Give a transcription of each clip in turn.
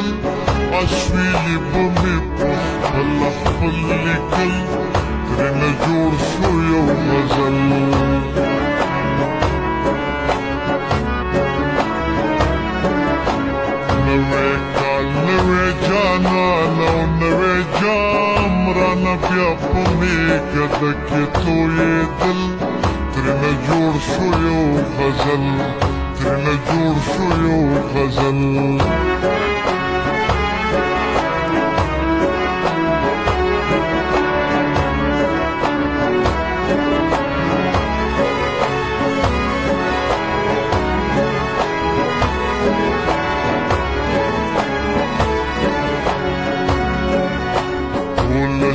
دل اشویلی بمی پخپل خپل لیکل ترنه جوړ شو یو غزل نوی کال نوی جانان او نوی جام رانا بیا پمیگه دکی تویدل ترنه جوړ شو یو غزل ترنه جوړ شو یو غزل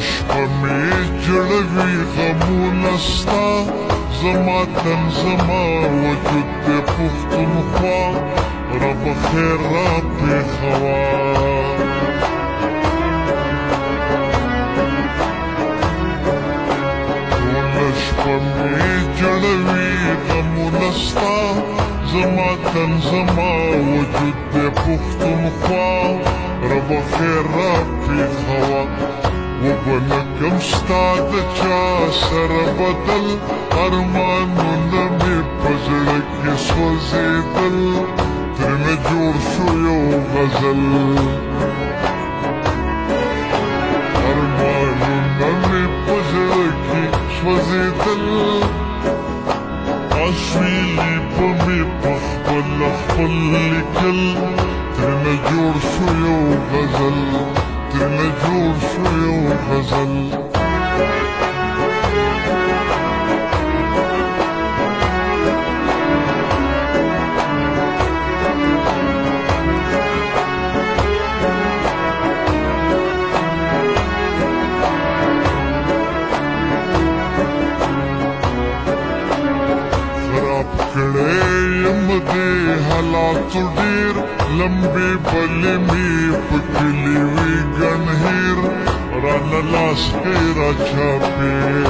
شپه می جړوي غمونه ستا زما تن زما وجود دې پښتونخوا رب خیر را پېښوه ټوله شپه می جړوي غمونه ستا زما تن زما وجود دې پښتونخوا رب خیر را پېښوه وبنکم ستا د چا سره بدل ارمانونه مې په زړه کې سوځېدل ترنه جوړ شو یو غزل ارمانونه مې په زړه کې سوځېدل اشویلي به مې په خپله خپل لیکل ترنه جوړ شو یو غزل ترنه جوړ شو یو غزل خراب کړی یم دې حالاتو ډېر لمبې بلې مې په کلي وي ګڼ هېر رانه لاس کې را چاپېر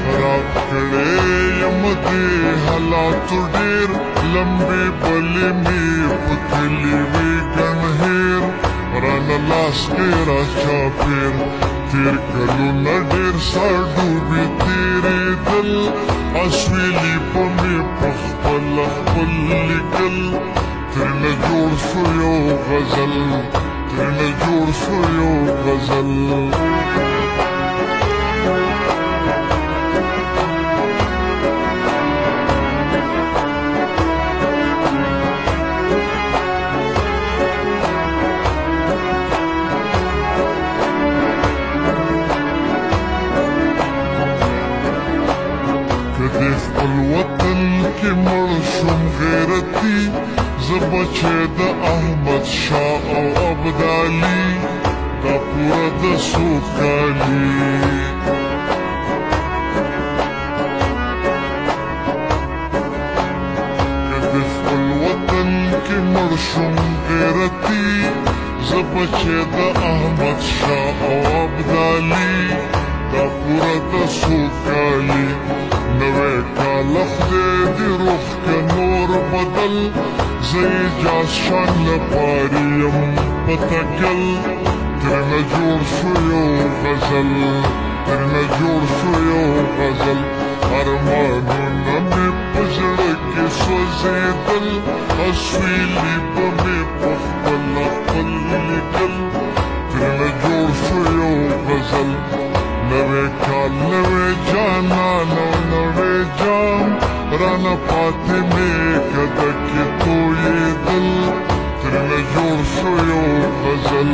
خراب کړی یم دې حالاتو ډېر لمبې بلې مې په کلي وي ګڼ هېر رانه لاس کې را چاپېر تیر کلونه ډېر ساډوبې تېرېدل اشویلي به مې په خپله خپل لیکل ترنه جوړ شو یو غزل ترنه جوړ شو یو غزل کدی خپل وطن کې مړ شم غیرتي زه بچی د احمد شاه او ابدالي دا پوره د سوکالي کدی خپل وطن کې مړ شم غیرتي زه بچی د احمد شاه او ابدالي دا پوره د سوکالي نوی کال خدای دې روح که نور بدل زه اجاز شان لپاره یم په تکل ترنه جوړ شو یو غزل ترنه جوړ شو یو غزل ارمانونه مې په زړه کې سوځېدل اشویلي به مې په خپله خپل لیکل ترنه جوړ شو یو غزل نوی کال نوی جانان او نوی جام رانا پاتې مې که دکې تویېدل ترنه جوړ شو یو غزل